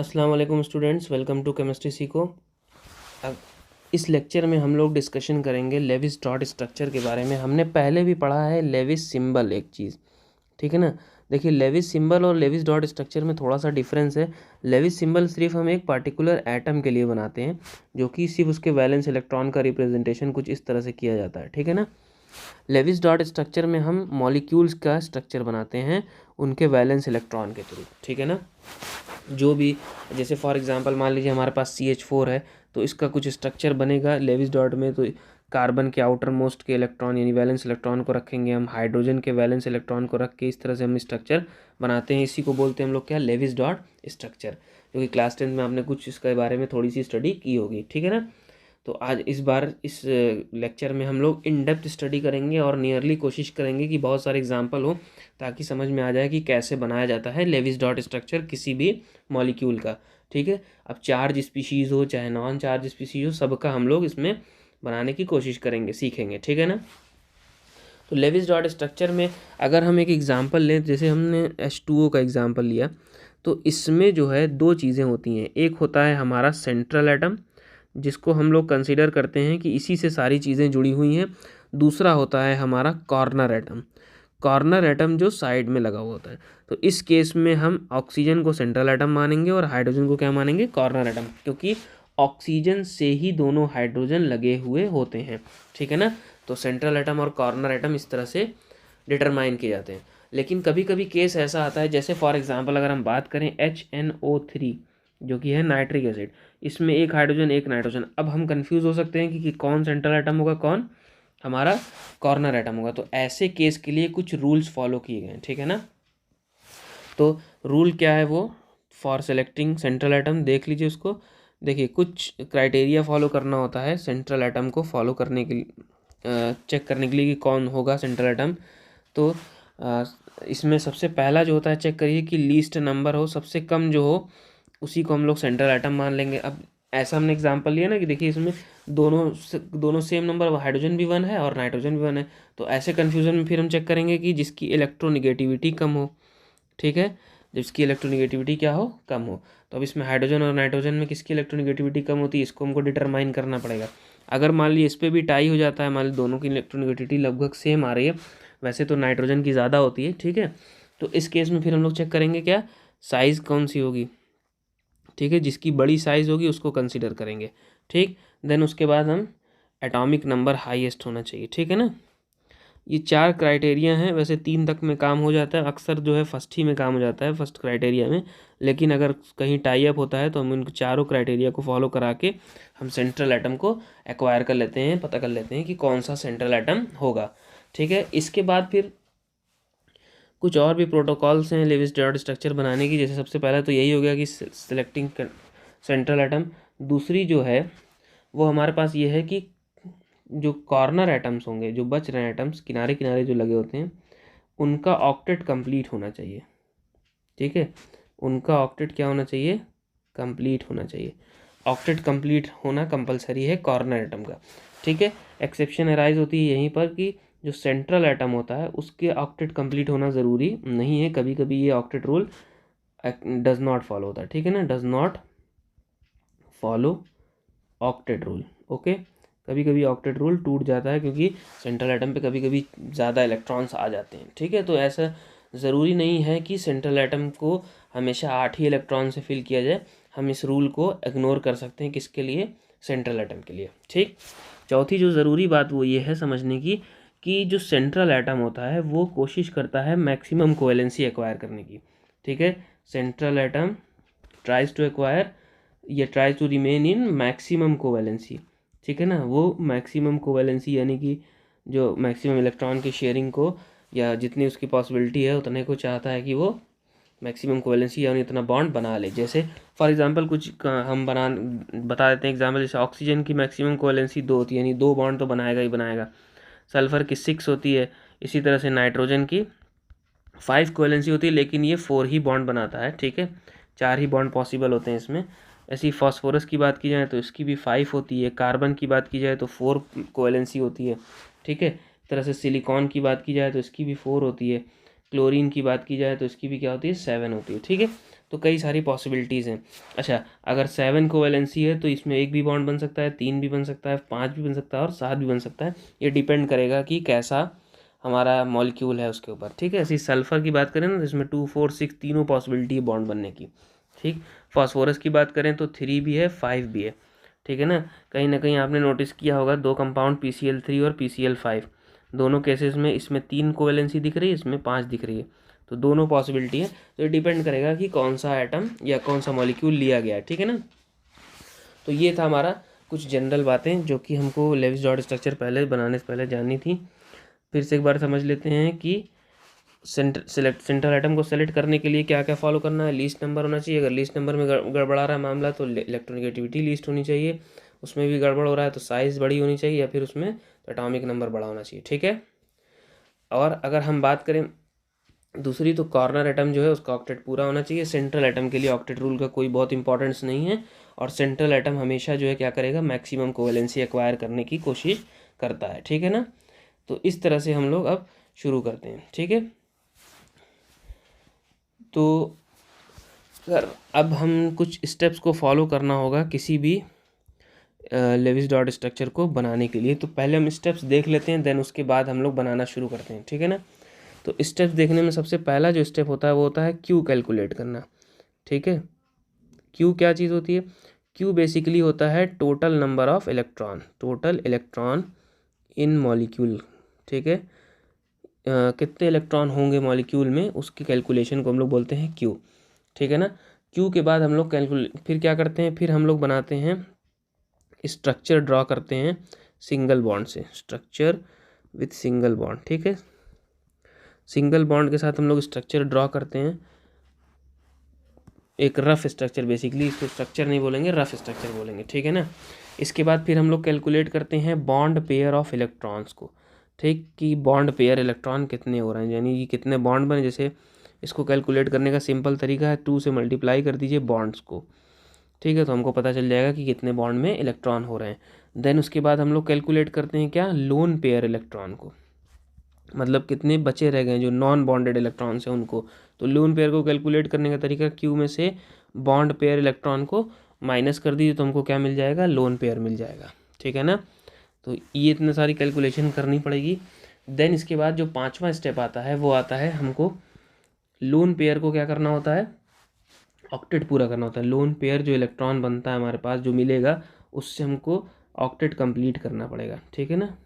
अस्सलाम वालेकुम students, welcome to chemistry सीखो। अब इस लेक्चर में हम लोग डिस्कशन करेंगे लेविस डॉट स्ट्रक्चर के बारे में। हमने पहले भी पढ़ा है लेविस सिंबल एक चीज़, ठीक है ना। देखिए, लेविस सिंबल और लेविस डॉट स्ट्रक्चर में थोड़ा सा डिफरेंस है। लेविस सिंबल सिर्फ हम एक पार्टिकुलर एटम के लिए बनाते हैं, जो कि सिर्फ उसके वैलेंस इलेक्ट्रॉन का रिप्रेजेंटेशन कुछ इस तरह से किया जाता है, ठीक है ना। लेविस डॉट स्ट्रक्चर में हम मॉलिक्यूल्स का स्ट्रक्चर बनाते हैं उनके वैलेंस इलेक्ट्रॉन के थ्रू, ठीक है ना। जो भी, जैसे फॉर एग्जांपल मान लीजिए हमारे पास CH4 है, तो इसका कुछ स्ट्रक्चर बनेगा लेविस डॉट में। तो कार्बन के आउटर मोस्ट के इलेक्ट्रॉन यानी वैलेंस इलेक्ट्रॉन को रखेंगे हम, हाइड्रोजन के वैलेंस इलेक्ट्रॉन को रख के इस तरह से हम स्ट्रक्चर बनाते हैं। इसी को बोलते हैं हम लोग क्या, लेविस डॉट स्ट्रक्चर, जो कि क्लास 10 में आपने कुछ इसके बारे में थोड़ी सी स्टडी की होगी, ठीक है ना। तो आज इस बार इस लेक्चर में हम लोग इन डेप्थ स्टडी करेंगे और नियरली कोशिश करेंगे कि बहुत सारे एग्जांपल हो, ताकि समझ में आ जाए कि कैसे बनाया जाता है लेविस डॉट स्ट्रक्चर किसी भी मॉलिक्यूल का, ठीक है। अब चार्ज स्पीशीज़ हो चाहे नॉन चार्ज स्पीशीज़ हो, सबका हम लोग इसमें बनाने की कोशिश करेंगे, सीखेंगे, ठीक है ना। तो लेविस डॉट स्ट्रक्चर में अगर हम एक एग्जांपल लें, जैसे हमने H2O का एग्जांपल लिया, तो इसमें जो है दो चीज़ें होती हैं। एक होता है हमारा सेंट्रल एटम, जिसको हम लोग कंसीडर करते हैं कि इसी से सारी चीज़ें जुड़ी हुई हैं। दूसरा होता है हमारा कॉर्नर एटम। कॉर्नर एटम जो साइड में लगा हुआ होता है। तो इस केस में हम ऑक्सीजन को सेंट्रल एटम मानेंगे और हाइड्रोजन को क्या मानेंगे, कॉर्नर एटम, क्योंकि ऑक्सीजन से ही दोनों हाइड्रोजन लगे हुए होते हैं, ठीक है ना। तो सेंट्रल एटम और कॉर्नर एटम इस तरह से डिटरमाइन किए जाते हैं। लेकिन कभी कभी केस ऐसा आता है, जैसे फॉर एग्जांपल अगर हम बात करें HNO3, जो कि है नाइट्रिक एसिड, इसमें एक हाइड्रोजन एक नाइट्रोजन। अब हम कंफ्यूज हो सकते हैं कि कौन सेंट्रल एटम होगा, कौन हमारा कॉर्नर एटम होगा। तो ऐसे केस के लिए कुछ रूल्स फॉलो किए गए हैं, ठीक है ना। तो रूल क्या है वो, फॉर सेलेक्टिंग सेंट्रल एटम, देख लीजिए उसको। देखिए, कुछ क्राइटेरिया फॉलो करना होता है सेंट्रल एटम को फॉलो करने के लिए, चेक करने के लिए कि कौन होगा सेंट्रल एटम। तो इसमें सबसे पहला जो होता है, चेक करिए कि लीस्ट नंबर हो, सबसे कम जो हो उसी को हम लोग सेंट्रल एटम मान लेंगे। अब ऐसा हमने एग्जांपल लिया ना कि देखिए इसमें दोनों सेम नंबर, हाइड्रोजन भी 1 है और नाइट्रोजन भी 1 है। तो ऐसे कन्फ्यूजन में फिर हम चेक करेंगे कि जिसकी इलेक्ट्रोनिगेटिविटी कम हो, ठीक है, जिसकी इलेक्ट्रोनिगेटिविटी क्या हो, कम हो। तो अब इसमें हाइड्रोजन और नाइट्रोजन में किसकी इलेक्ट्रोनिगेटिविटी कम होती है, इसको हमको डिटरमाइन करना पड़ेगा। अगर मान लीजिए इस पर भी टाई हो जाता है, मान लीजिए दोनों की इलेक्ट्रोनिगेटिविटी लगभग सेम आ रही है, वैसे तो नाइट्रोजन की ज़्यादा होती है, ठीक है। तो इस केस में फिर हम लोग चेक करेंगे क्या, साइज़ कौन सी होगी, ठीक है, जिसकी बड़ी साइज़ होगी उसको कंसिडर करेंगे, ठीक। देन उसके बाद हम एटॉमिक नंबर हाईएस्ट होना चाहिए, ठीक है ना। ये 4 क्राइटेरिया हैं, वैसे 3 तक में काम हो जाता है, अक्सर जो है फर्स्ट ही में काम हो जाता है, फर्स्ट क्राइटेरिया में। लेकिन अगर कहीं टाई अप होता है तो हम इन चारों क्राइटेरिया को फॉलो करा के हम सेंट्रल एटम को एक्वायर कर लेते हैं, पता कर लेते हैं कि कौन सा सेंट्रल एटम होगा, ठीक है। इसके बाद फिर कुछ और भी प्रोटोकॉल्स हैं लेविस डॉट स्ट्रक्चर बनाने की। जैसे सबसे पहला तो यही हो गया कि सेलेक्टिंग सेंट्रल एटम। दूसरी जो है वो हमारे पास ये है कि जो कॉर्नर एटम्स होंगे, जो बच रहे हैं एटम्स किनारे किनारे जो लगे होते हैं, उनका ऑक्टेट कंप्लीट होना चाहिए, ठीक है। उनका ऑक्टेट क्या होना चाहिए, कंप्लीट होना चाहिए। ऑक्टेट कंप्लीट होना कंपलसरी है कॉर्नर एटम का, ठीक है। एक्सेप्शन अराइज होती है यहीं पर कि जो सेंट्रल एटम होता है उसके ऑक्टेट कंप्लीट होना ज़रूरी नहीं है। कभी कभी ये octet rule does not follow होता है, ठीक है ना, does not follow octet rule, okay. कभी कभी ऑक्टेट रूल टूट जाता है क्योंकि सेंट्रल एटम पे कभी कभी ज़्यादा इलेक्ट्रॉन्स आ जाते हैं, ठीक है। तो ऐसा ज़रूरी नहीं है कि सेंट्रल एटम को हमेशा 8 ही इलेक्ट्रॉन से फिल किया जाए। हम इस रूल को इग्नोर कर सकते हैं, किसके लिए, सेंट्रल एटम के लिए, ठीक। चौथी जो ज़रूरी बात वो ये है समझने की कि जो सेंट्रल एटम होता है वो कोशिश करता है मैक्सिमम कोवेलेंसी एक्वायर करने की, ठीक है। Central atom tries to acquire या tries to remain in maximum covalency, ठीक है ना। वो मैक्सिमम कोवेलेंसी यानी कि जो मैक्सिमम इलेक्ट्रॉन की शेयरिंग को या जितनी उसकी पॉसिबिलिटी है उतने को चाहता है कि वो मैक्सिमम कोवेलेंसी यानी इतना बॉन्ड बना ले। जैसे फॉर एग्जांपल कुछ हम बता देते हैं एग्जांपल, जैसे ऑक्सीजन की मैक्सिमम कोवेलेंसी 2 होती है, यानी 2 बॉन्ड तो बनाएगा ही बनाएगा। सल्फ़र की 6 होती है। इसी तरह से नाइट्रोजन की 5 कोवेलेंसी होती है, लेकिन ये 4 ही बॉन्ड बनाता है, ठीक है, 4 ही बॉन्ड पॉसिबल होते हैं इसमें। ऐसी फास्फोरस की बात की जाए तो इसकी भी 5 होती है। कार्बन की बात की जाए तो 4 कोवेलेंसी होती है, ठीक है। इस तरह से सिलिकॉन की बात की जाए तो इसकी भी 4 होती है। क्लोरीन की बात की जाए तो इसकी भी क्या होती है, 7 होती है, ठीक है। तो कई सारी पॉसिबिलिटीज़ हैं। अच्छा, अगर 7 कोवेलेंसी है तो इसमें 1 भी बॉन्ड बन सकता है, 3 भी बन सकता है, 5 भी बन सकता है और 7 भी बन सकता है। ये डिपेंड करेगा कि कैसा हमारा मॉलिक्यूल है उसके ऊपर, ठीक है। ऐसी सल्फ़र की बात करें ना तो इसमें 2, 4, 6 तीनों पॉसिबिलिटी है बॉन्ड बनने की, ठीक। फॉस्फोरस की बात करें तो 3 भी है, 5 भी है, ठीक है ना। कहीं ना कहीं आपने नोटिस किया होगा 2 कंपाउंड PCl3 और PCl5, दोनों केसेस में इसमें 3 कोवेलेंसी दिख रही है, इसमें 5 दिख रही है, तो दोनों पॉसिबिलिटी है। तो ये डिपेंड करेगा कि कौन सा एटम या कौन सा मॉलिक्यूल लिया गया है, ठीक है ना। तो ये था हमारा कुछ जनरल बातें जो कि हमको लेविस डॉट स्ट्रक्चर पहले बनाने से पहले जाननी थी। फिर से एक बार समझ लेते हैं कि सेंट्रल एटम को सेलेक्ट करने के लिए क्या क्या फॉलो करना है। लीस्ट नंबर होना चाहिए, अगर लीस्ट नंबर में गड़बड़ा रहा है मामला तो इलेक्ट्रोनेगेटिविटी लीस्ट होनी चाहिए, उसमें भी गड़बड़ हो रहा है तो साइज़ बड़ी होनी चाहिए, या फिर उसमें एटॉमिक नंबर बड़ा होना चाहिए, ठीक है। और अगर हम बात करें दूसरी तो कॉर्नर एटम जो है उसका ऑक्टेट पूरा होना चाहिए। सेंट्रल एटम के लिए ऑक्टेट रूल का कोई बहुत इंपॉर्टेंस नहीं है, और सेंट्रल एटम हमेशा जो है क्या करेगा, मैक्सिमम कोवेलेंसी एक्वायर करने की कोशिश करता है, ठीक है ना। तो इस तरह से हम लोग अब शुरू करते हैं, ठीक है। तो अगर अब हम कुछ स्टेप्स को फॉलो करना होगा किसी भी लेविस डॉट स्ट्रक्चर को बनाने के लिए, तो पहले हम स्टेप्स देख लेते हैं, देन उसके बाद हम लोग बनाना शुरू करते हैं, ठीक है ना। तो स्टेप्स देखने में सबसे पहला जो स्टेप होता है वो होता है क्यू कैलकुलेट करना, ठीक है। क्यू क्या चीज़ होती है? क्यू बेसिकली होता है total number of electron, total electron in molecule, ठीक है। कितने इलेक्ट्रॉन होंगे मॉलिक्यूल में उसकी कैलकुलेशन को हम लोग बोलते हैं क्यू, ठीक है ना। क्यू के बाद हम लोग फिर क्या करते हैं, फिर हम लोग बनाते हैं स्ट्रक्चर, ड्रॉ करते हैं सिंगल बॉन्ड से, स्ट्रक्चर विथ सिंगल बॉन्ड, ठीक है। सिंगल बॉन्ड के साथ हम लोग स्ट्रक्चर ड्रॉ करते हैं, एक रफ स्ट्रक्चर, बेसिकली इसको स्ट्रक्चर नहीं बोलेंगे, रफ स्ट्रक्चर बोलेंगे, ठीक है ना। इसके बाद फिर हम लोग कैलकुलेट करते हैं बॉन्ड पेयर ऑफ इलेक्ट्रॉन्स को, ठीक, कि बॉन्ड पेयर इलेक्ट्रॉन कितने हो रहे हैं, यानी कि कितने बॉन्ड बने। जैसे इसको कैलकुलेट करने का सिंपल तरीका है 2 से मल्टीप्लाई कर दीजिए बॉन्ड्स को, ठीक है, तो हमको पता चल जाएगा कि कितने बॉन्ड में इलेक्ट्रॉन हो रहे हैं। देन उसके बाद हम लोग कैलकुलेट करते हैं क्या, लोन पेयर इलेक्ट्रॉन को, मतलब कितने बचे रह गए जो नॉन बॉन्डेड इलेक्ट्रॉन्स हैं उनको। तो लोन पेयर को कैलकुलेट करने का तरीका, क्यू में से बॉन्ड पेयर इलेक्ट्रॉन को माइनस कर दीजिए तो हमको क्या मिल जाएगा, लोन पेयर मिल जाएगा, ठीक है ना। तो ये इतने सारी कैलकुलेशन करनी पड़ेगी। देन इसके बाद जो 5वां स्टेप आता है वो आता है हमको लोन पेयर को क्या करना होता है, ऑक्टेट पूरा करना होता है। लोन पेयर जो इलेक्ट्रॉन बनता है हमारे पास जो मिलेगा उससे हमको ऑक्टेट कंप्लीट करना पड़ेगा, ठीक है ना।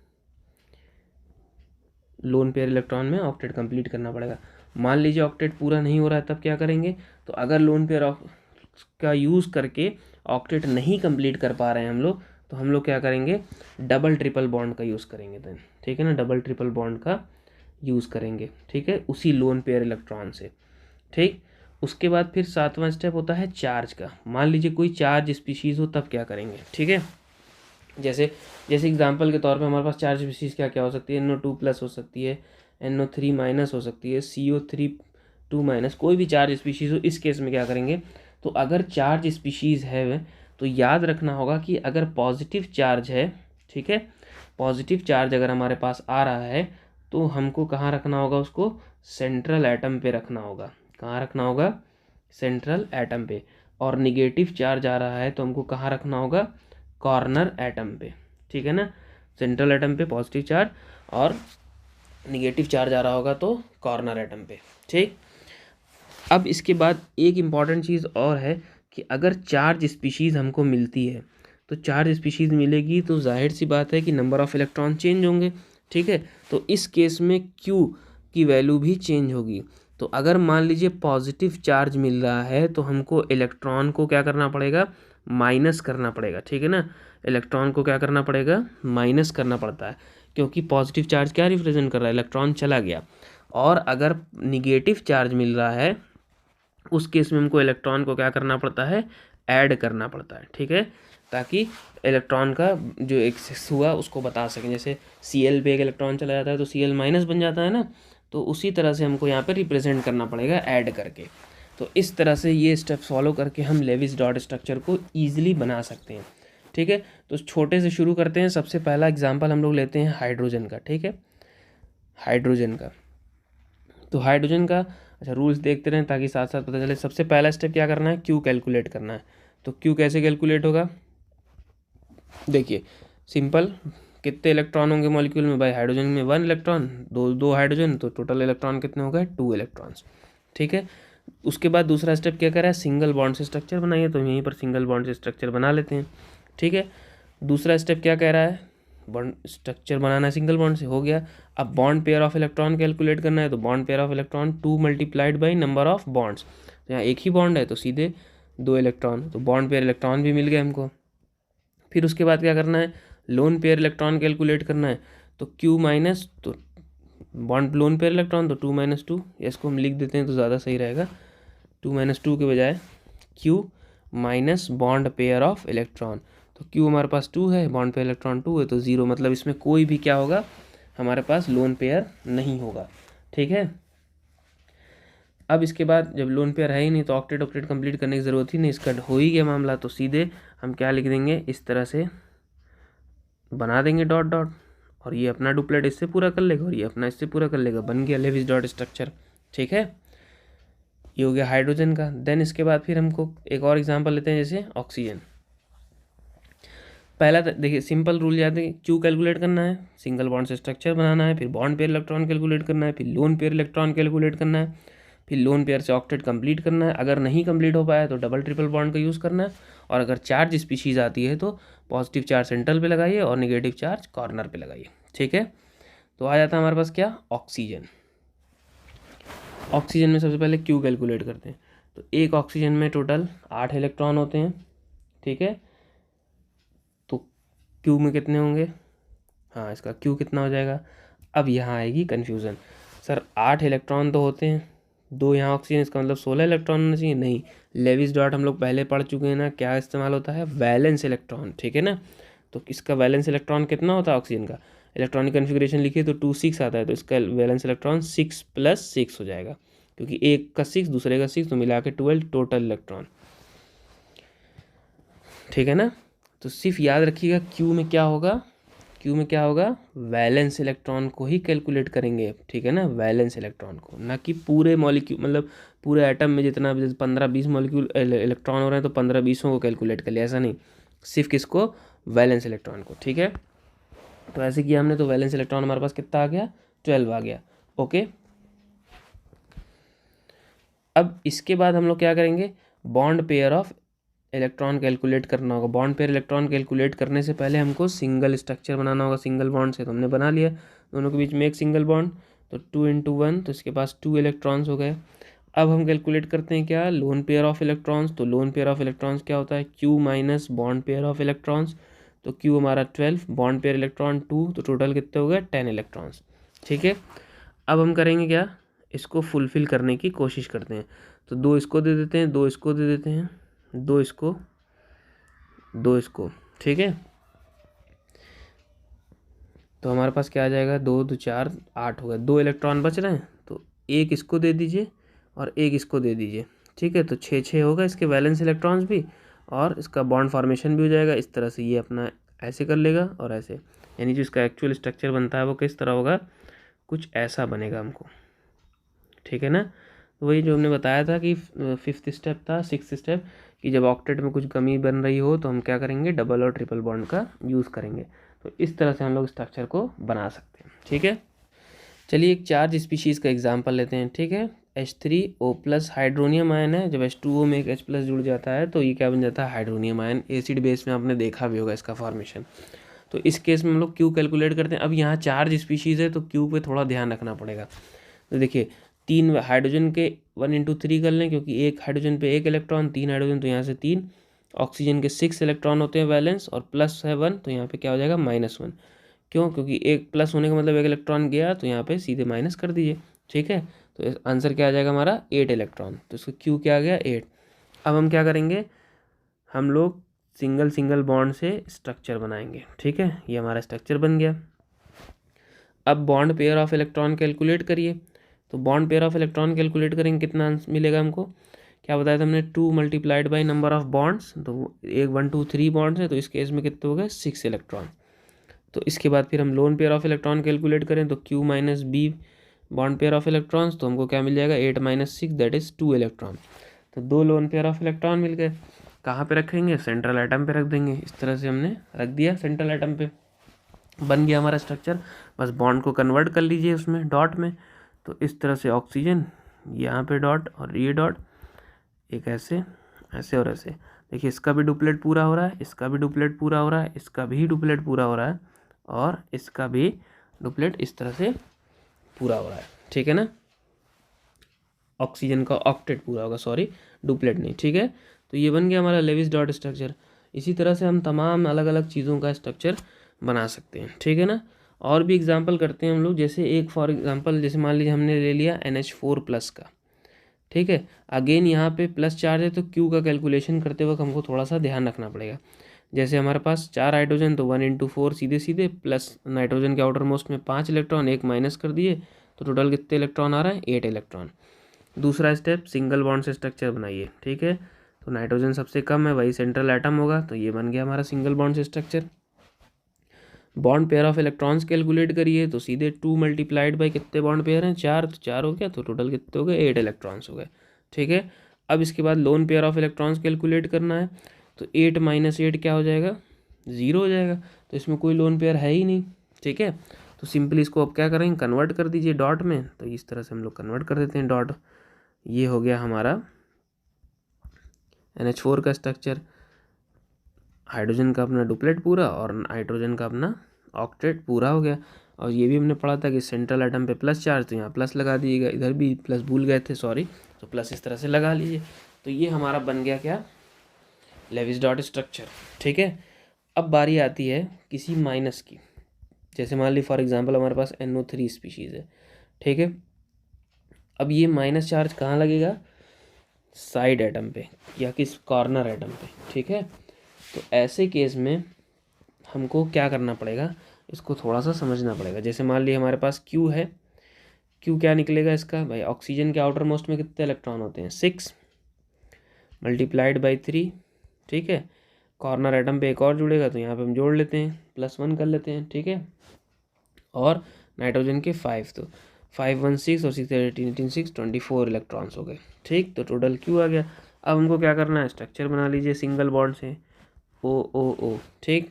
लोन पेयर इलेक्ट्रॉन में ऑक्टेट कंप्लीट करना पड़ेगा। मान लीजिए ऑक्टेट पूरा नहीं हो रहा है तब क्या करेंगे, तो अगर लोन पेयर का यूज़ करके ऑक्टेट नहीं कंप्लीट कर पा रहे हैं हम लोग, तो हम लोग क्या करेंगे, डबल ट्रिपल बॉन्ड का यूज़ करेंगे देन, ठीक है ना, डबल ट्रिपल बॉन्ड का यूज़ करेंगे, ठीक है, उसी लोन पेयर इलेक्ट्रॉन से, ठीक। उसके बाद फिर 7वां स्टेप होता है चार्ज का। मान लीजिए कोई चार्ज स्पीशीज़ हो तब क्या करेंगे, ठीक है। जैसे जैसे एग्जांपल के तौर पे हमारे पास चार्ज स्पीशीज़ क्या क्या हो सकती है, NO2+ हो सकती है, NO3- हो सकती है, CO3 2-, कोई भी चार्ज स्पीशीज़ हो। इस केस में क्या करेंगे, तो अगर चार्ज स्पीशीज़ है तो याद रखना होगा कि अगर पॉजिटिव चार्ज है, ठीक है, पॉजिटिव चार्ज अगर हमारे पास आ रहा है तो हमको कहाँ रखना होगा, उसको सेंट्रल एटम पे रखना होगा। कहाँ रखना होगा, सेंट्रल एटम पे। और निगेटिव चार्ज आ रहा है तो हमको कहाँ रखना होगा, कॉर्नर एटम पे, ठीक है ना। सेंट्रल एटम पे पॉजिटिव चार्ज और निगेटिव चार्ज आ रहा होगा तो कॉर्नर एटम पे, ठीक। अब इसके बाद एक इम्पॉर्टेंट चीज़ और है कि अगर चार्ज स्पीशीज़ हमको मिलती है तो चार्ज स्पीशीज़ मिलेगी तो जाहिर सी बात है कि नंबर ऑफ़ इलेक्ट्रॉन चेंज होंगे, ठीक है। तो इस केस में क्यू की वैल्यू भी चेंज होगी। तो अगर मान लीजिए पॉजिटिव चार्ज मिल रहा है तो हमको इलेक्ट्रॉन को क्या करना पड़ेगा, माइनस करना पड़ेगा, ठीक है ना। इलेक्ट्रॉन को क्या करना पड़ेगा, माइनस करना पड़ता है, क्योंकि पॉजिटिव चार्ज क्या रिप्रेजेंट कर रहा है, इलेक्ट्रॉन चला गया। और अगर निगेटिव चार्ज मिल रहा है उस केस में हमको इलेक्ट्रॉन को क्या करना पड़ता है, ऐड करना पड़ता है, ठीक है, ताकि इलेक्ट्रॉन का जो एक्सेस हुआ उसको बता सकें। जैसे Cl पे एक इलेक्ट्रॉन चला जाता है तो Cl- बन जाता है ना, तो उसी तरह से हमको यहाँ पे रिप्रेजेंट करना पड़ेगा ऐड करके। तो इस तरह से ये स्टेप फॉलो करके हम लेविस डॉट स्ट्रक्चर को ईजिली बना सकते हैं, ठीक है। तो छोटे से शुरू करते हैं। सबसे पहला एग्जाम्पल हम लोग लेते हैं हाइड्रोजन का, ठीक है, हाइड्रोजन का। तो हाइड्रोजन का अच्छा रूल्स देखते रहें ताकि साथ साथ पता चले। सबसे पहला स्टेप क्या करना है, क्यू कैलकुलेट करना है। तो क्यू कैसे कैलकुलेट होगा, देखिए सिंपल, कितने इलेक्ट्रॉन होंगे मॉलिक्यूल में भाई, हाइड्रोजन में 1 इलेक्ट्रॉन, दो हाइड्रोजन, तो टोटल इलेक्ट्रॉन कितने हो गए, 2 इलेक्ट्रॉन्स। ठीक है, उसके बाद दूसरा स्टेप क्या करा है, सिंगल बॉन्ड से स्ट्रक्चर बनाइए। तो यहीं पर सिंगल बॉन्ड से स्ट्रक्चर बना लेते हैं। ठीक है, दूसरा स्टेप क्या कह रहा है, बॉन्ड स्ट्रक्चर बनाना है सिंगल बॉन्ड से, हो गया। अब bond pair of electron calculate करना है। तो bond pair of electron 2 multiplied by number of bonds. तो यहाँ एक ही बॉन्ड है तो सीधे 2 इलेक्ट्रॉन, तो बॉन्ड पेयर इलेक्ट्रॉन भी मिल गए हमको। फिर उसके बाद क्या करना है, लोन पेयर इलेक्ट्रॉन कैलकुलेट करना है। तो क्यू माइनस, तो बॉन्ड लोन पेयर इलेक्ट्रॉन तो 2 - 2, इसको हम लिख देते हैं तो ज़्यादा सही रहेगा, 2 - 2 के बजाय Q minus bond pair of electron. तो क्यू हमारे पास 2 है, बॉन्ड पेयर इलेक्ट्रॉन 2 है, तो 0, मतलब इसमें कोई भी क्या होगा, हमारे पास लोन पेयर नहीं होगा। ठीक है, अब इसके बाद जब लोन पेयर है ही नहीं तो ऑक्टेट ऑक्टेट कंप्लीट करने की ज़रूरत ही नहीं, इसका हो ही गया मामला। तो सीधे हम क्या लिख देंगे, इस तरह से बना देंगे डॉट डॉट, और ये अपना डुप्लेट इससे पूरा कर लेगा और ये अपना इससे पूरा कर लेगा, बन गया लेविस डॉट स्ट्रक्चर। ठीक है, ये हो गया हाइड्रोजन का। देन इसके बाद फिर हमको एक और एग्जांपल लेते हैं, जैसे ऑक्सीजन। पहला देखिए सिंपल रूल याद है, क्यू कैलकुलेट करना है, सिंगल बॉन्ड से स्ट्रक्चर बनाना है, फिर बॉन्ड पेयर इलेक्ट्रॉन कैलकुलेट करना है, फिर लोन पेयर इलेक्ट्रॉन कैलकुलेट करना है, फिर लोन पेयर से ऑक्टेट कंप्लीट करना है। अगर नहीं कंप्लीट हो पाया तो डबल ट्रिपल बॉन्ड का यूज़ करना है, और अगर चार्ज स्पीशीज़ आती है तो पॉजिटिव चार्ज सेंट्रल पे लगाइए और नेगेटिव चार्ज कॉर्नर पे लगाइए। ठीक है, तो आ जाता है हमारे पास क्या, ऑक्सीजन। ऑक्सीजन में सबसे पहले क्यू कैलकुलेट करते हैं। तो एक ऑक्सीजन में टोटल 8 इलेक्ट्रॉन होते हैं। ठीक है, तो क्यू में कितने होंगे, हाँ इसका क्यू कितना हो जाएगा। अब यहाँ आएगी कन्फ्यूज़न, सर 8 इलेक्ट्रॉन तो होते हैं, 2 यहाँ ऑक्सीजन, इसका मतलब 16 इलेक्ट्रॉन होना चाहिए। नहीं, लेविस डॉट हम लोग पहले पढ़ चुके हैं ना, क्या इस्तेमाल होता है, वैलेंस इलेक्ट्रॉन। ठीक है ना, तो इसका वैलेंस इलेक्ट्रॉन कितना होता है ऑक्सीजन का, इलेक्ट्रॉनिक कन्फिग्रेशन लिखिए तो 2 6 आता है, तो इसका वैलेंस इलेक्ट्रॉन 6 + 6 हो जाएगा, क्योंकि एक का 6 दूसरे का 6, तो मिला के 12 टोटल इलेक्ट्रॉन। ठीक है ना, तो सिर्फ याद रखिएगा क्यू में क्या होगा, क्यू में क्या होगा, वैलेंस इलेक्ट्रॉन को ही कैलकुलेट करेंगे। ठीक है ना, वैलेंस इलेक्ट्रॉन को, ना कि पूरे मॉलिक्यूल, मतलब पूरे एटम में जितना 15-20 मॉलिक्यूल इलेक्ट्रॉन हो रहे हैं तो 15-20 को कैलकुलेट कर लिया, ऐसा नहीं, सिर्फ किसको, वैलेंस इलेक्ट्रॉन को। ठीक है, तो ऐसे किया हमने, तो वैलेंस इलेक्ट्रॉन हमारे पास कितना आ गया, 12 आ गया। ओके, अब इसके बाद हम लोग क्या करेंगे, bond pair of electron calculate करना होगा। बॉन्ड पेयर इलेक्ट्रॉन कैलकुलेट करने से पहले हमको सिंगल स्ट्रक्चर बनाना होगा, सिंगल बॉन्ड से, तो हमने बना लिया, दोनों के बीच में एक सिंगल बॉन्ड, तो 2 × 1, तो इसके पास 2 इलेक्ट्रॉन्स हो गए। अब हम कैलकुलेट करते हैं क्या, लोन पेयर ऑफ इलेक्ट्रॉन्स। तो लोन पेयर ऑफ इलेक्ट्रॉन्स क्या होता है, Q minus bond pair of electrons. तो क्यू हमारा 12, बॉन्ड पेयर इलेक्ट्रॉन 2, तो टोटल कितने हो गए, 10 इलेक्ट्रॉन्स। ठीक है, अब हम करेंगे क्या, इसको फुलफिल करने की कोशिश करते हैं। तो 2 इसको दे देते हैं, 2 इसको दे देते हैं, 2 इसको, 2 इसको। ठीक है, तो हमारे पास क्या आ जाएगा, 2 2 4 8 हो गए, 2 इलेक्ट्रॉन बच रहे हैं, तो एक इसको दे दीजिए और एक इसको दे दीजिए। ठीक है, तो 6 होगा इसके वैलेंस इलेक्ट्रॉन्स भी, और इसका बॉन्ड फॉर्मेशन भी हो जाएगा। इस तरह से ये अपना ऐसे कर लेगा और ऐसे, यानी जो इसका एक्चुअल स्ट्रक्चर बनता है वो किस तरह होगा, कुछ ऐसा बनेगा हमको। ठीक है ना, तो वही जो हमने बताया था कि 5th स्टेप था, 6th स्टेप, कि जब ऑक्टेट में कुछ कमी बन रही हो तो हम क्या करेंगे, डबल और ट्रिपल बॉन्ड का यूज़ करेंगे। तो इस तरह से हम लोग स्ट्रक्चर को बना सकते हैं। ठीक है, चलिए एक चार्ज स्पीशीज़ का एग्जांपल लेते हैं। ठीक है, H3O+ हाइड्रोनियम आयन है, जब H2O में एक H+ जुड़ जाता है तो ये क्या बन जाता है, हाइड्रोनियम आयन। एसिड बेस में आपने देखा भी होगा इसका फॉर्मेशन। तो इस केस में हम लोग क्यू कैलकुलेट करते हैं। अब यहाँ चार्ज स्पीशीज़ है तो क्यू पे थोड़ा ध्यान रखना पड़ेगा। तो देखिए 3 हाइड्रोजन के 1 × 3 कर लें, क्योंकि एक हाइड्रोजन पे 1 इलेक्ट्रॉन, 3 हाइड्रोजन तो यहाँ से 3। ऑक्सीजन के 6 इलेक्ट्रॉन होते हैं वैलेंस, और प्लस है 1, तो यहाँ पे क्या हो जाएगा, -1। क्यों, क्योंकि एक प्लस होने का मतलब 1 इलेक्ट्रॉन गया, तो यहाँ पे सीधे माइनस कर दीजिए। ठीक है, तो आंसर क्या आ जाएगा हमारा, 8 इलेक्ट्रॉन। तो इसका क्यू क्या आ गया, 8। अब हम क्या करेंगे, हम लोग सिंगल बॉन्ड से स्ट्रक्चर बनाएंगे। ठीक है, ये हमारा स्ट्रक्चर बन गया। अब bond pair of electron calculate करिए। तो bond pair of electron calculate करेंगे, कितना मिलेगा हमको, क्या बताया था हमने, 2 × नंबर ऑफ बॉन्ड्स। तो 1 2 3 बॉन्ड्स है, तो इस केस में कितने हो गए, 6 इलेक्ट्रॉन। तो इसके बाद फिर हम lone pair of electron calculate करें, तो Q - B bond pair of electrons, तो हमको क्या मिल जाएगा 8 - 6 दैट इज़ 2 इलेक्ट्रॉन। तो 2 लोन पेयर ऑफ इलेक्ट्रॉन मिल गए। कहाँ पे रखेंगे, सेंट्रल एटम पे रख देंगे। इस तरह से हमने रख दिया सेंट्रल एटम पे, बन गया हमारा स्ट्रक्चर। बस बॉन्ड को कन्वर्ट कर लीजिए उसमें डॉट में। तो इस तरह से ऑक्सीजन यहाँ पे डॉट और ये डॉट, एक ऐसे ऐसे और ऐसे। देखिए इसका भी डुप्लेट पूरा हो रहा है, इसका भी डुप्लेट पूरा हो रहा है, इसका भी डुप्लेट पूरा हो रहा है, और इसका भी डुप्लेट इस तरह से पूरा हो रहा है। ठीक है ना, ऑक्सीजन का ऑक्टेट पूरा होगा, सॉरी डुप्लेट नहीं। ठीक है, तो ये बन गया हमारा लेविस डॉट स्ट्रक्चर। इसी तरह से हम तमाम अलग अलग चीज़ों का स्ट्रक्चर बना सकते हैं। ठीक है ना, और भी एग्जांपल करते हैं हम लोग। जैसे एक फॉर एग्जांपल, जैसे मान लीजिए हमने ले लिया NH4+ का। ठीक है, अगेन यहाँ पे प्लस चार्ज है, तो क्यू का कैलकुलेशन करते वक्त हमको थोड़ा सा ध्यान रखना पड़ेगा। जैसे हमारे पास 4 हाइड्रोजन, तो 1 × 4 सीधे सीधे, प्लस नाइट्रोजन के आउटर मोस्ट में 5 इलेक्ट्रॉन, एक माइनस कर दिए, तो टोटल कितने इलेक्ट्रॉन आ रहा है, 8 इलेक्ट्रॉन। दूसरा स्टेप, सिंगल बॉन्ड से स्ट्रक्चर बनाइए। ठीक है, तो नाइट्रोजन सबसे कम है, वही सेंट्रल एटम होगा, तो ये बन गया हमारा सिंगल बॉन्ड से structure. Bond pair of electrons calculate करिए, तो सीधे 2 × कितने बॉन्ड पेयर हैं, 4, तो 4 हो गया, तो टोटल कितने हो गए, 8 इलेक्ट्रॉन्स हो गए। ठीक है, अब इसके बाद lone pair of electrons calculate करना है, तो 8 - 8 क्या हो जाएगा, 0 हो जाएगा। तो इसमें कोई लोन पेयर है ही नहीं। ठीक है, तो सिंपली इसको अब क्या करेंगे, कन्वर्ट कर दीजिए डॉट में। तो इस तरह से हम लोग कन्वर्ट कर देते हैं डॉट। ये हो गया हमारा NH4 का स्ट्रक्चर, हाइड्रोजन का अपना डुप्लेट पूरा और नाइट्रोजन का अपना ऑक्टेट पूरा हो गया। और ये भी हमने पढ़ा था कि सेंट्रल एटम पे प्लस चार्ज, तो यहाँ प्लस लगा दीजिएगा, इधर भी प्लस भूल गए थे सॉरी, तो प्लस इस तरह से लगा लीजिए। तो ये हमारा बन गया क्या, लेविस डॉट स्ट्रक्चर। ठीक है, अब बारी आती है किसी माइनस की। जैसे मान ली फॉर एग्जांपल हमारे पास NO3 स्पीशीज़ है। ठीक है, अब ये माइनस चार्ज कहाँ लगेगा, साइड एटम पे या किस कॉर्नर एटम पे। ठीक है, तो ऐसे केस में हमको क्या करना पड़ेगा, इसको थोड़ा सा समझना पड़ेगा। जैसे मान लीजिए हमारे पास Q है, Q क्या निकलेगा इसका, भाई ऑक्सीजन के आउटर मोस्ट में कितने इलेक्ट्रॉन होते हैं, 6 × 3। ठीक है, कॉर्नर एटम पे एक और जुड़ेगा, तो यहाँ पे हम जोड़ लेते हैं, +1 कर लेते हैं। ठीक है, और नाइट्रोजन के 5, तो 5 × 1 = 6 और 6 × 18 = 6, 24 इलेक्ट्रॉन्स हो गए। ठीक, तो टोटल Q आ गया। अब हमको क्या करना है, स्ट्रक्चर बना लीजिए सिंगल बॉन्ड से OOO। ठीक,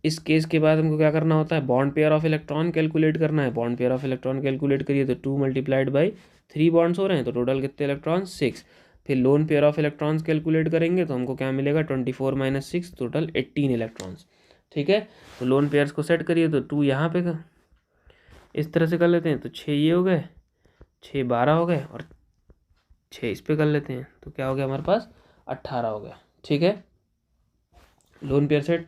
इस केस के बाद हमको क्या करना होता है, bond pair of electron calculate करना है। Bond pair of electron calculate करिए, तो 2 × 3 बॉन्ड्स हो रहे हैं, तो टोटल कितने इलेक्ट्रॉन, 6। फिर lone pair of electrons calculate करेंगे, तो हमको क्या मिलेगा, 24 - 6, टोटल 18 इलेक्ट्रॉन्स। ठीक है, तो लोन पेयर्स को सेट करिए, तो 2 यहाँ पे इस तरह से कर लेते हैं, तो 6 ये हो गए, 6 12 हो गए, और 6 इस पे कर लेते हैं, तो क्या हो गया हमारे पास, 18 हो गया। ठीक है, लोन पेयर सेट।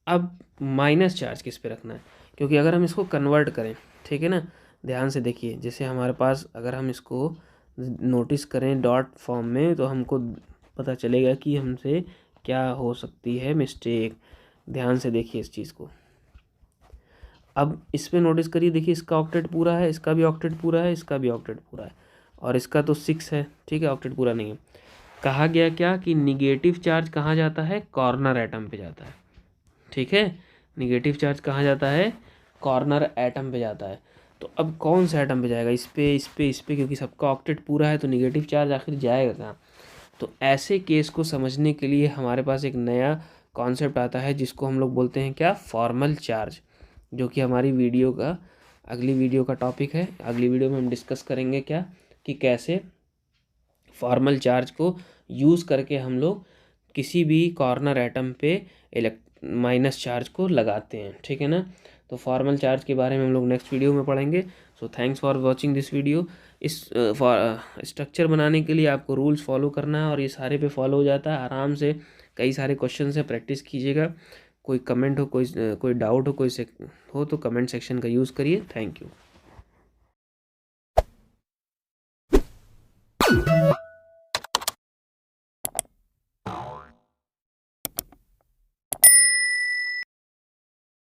अब माइनस चार्ज किस पे रखना है, क्योंकि अगर हम इसको कन्वर्ट करें, ठीक है ना, ध्यान से देखिए, जैसे हमारे पास अगर हम इसको नोटिस करें डॉट फॉर्म में, तो हमको पता चलेगा कि हमसे क्या हो सकती है मिस्टेक। ध्यान से देखिए इस चीज़ को। अब इस पे नोटिस करिए, देखिए इसका ऑक्टेट पूरा है, इसका भी ऑक्टेट पूरा है, इसका भी ऑक्टेट पूरा है, और इसका तो 6 है। ठीक है, ऑक्टेट पूरा नहीं है। कहा गया क्या कि निगेटिव चार्ज कहाँ जाता है, कॉर्नर एटम पे जाता है। ठीक है, निगेटिव चार्ज कहाँ जाता है, कॉर्नर एटम पे जाता है। तो अब कौन सा एटम पे जाएगा, इस पे, इस पे, इस पे, क्योंकि सबका ऑक्टेट पूरा है, तो निगेटिव चार्ज आखिर जाएगा कहाँ। तो ऐसे केस को समझने के लिए हमारे पास एक नया कॉन्सेप्ट आता है, जिसको हम लोग बोलते हैं क्या, फॉर्मल चार्ज, जो कि हमारी वीडियो का, अगली वीडियो का टॉपिक है। अगली वीडियो में हम डिस्कस करेंगे क्या, कि कैसे फॉर्मल चार्ज को यूज़ करके हम लोग किसी भी कॉर्नर एटम पे माइनस चार्ज को लगाते हैं। ठीक है ना, तो फॉर्मल चार्ज के बारे में हम लोग नेक्स्ट वीडियो में पढ़ेंगे। So thanks for watching this video. इस स्ट्रक्चर बनाने के लिए आपको रूल्स फॉलो करना है, और ये सारे पे फॉलो हो जाता है आराम से। कई सारे क्वेश्चन से प्रैक्टिस कीजिएगा। कोई कमेंट हो, कोई डाउट हो, कोई हो, तो कमेंट सेक्शन का यूज़ करिए। Thank you.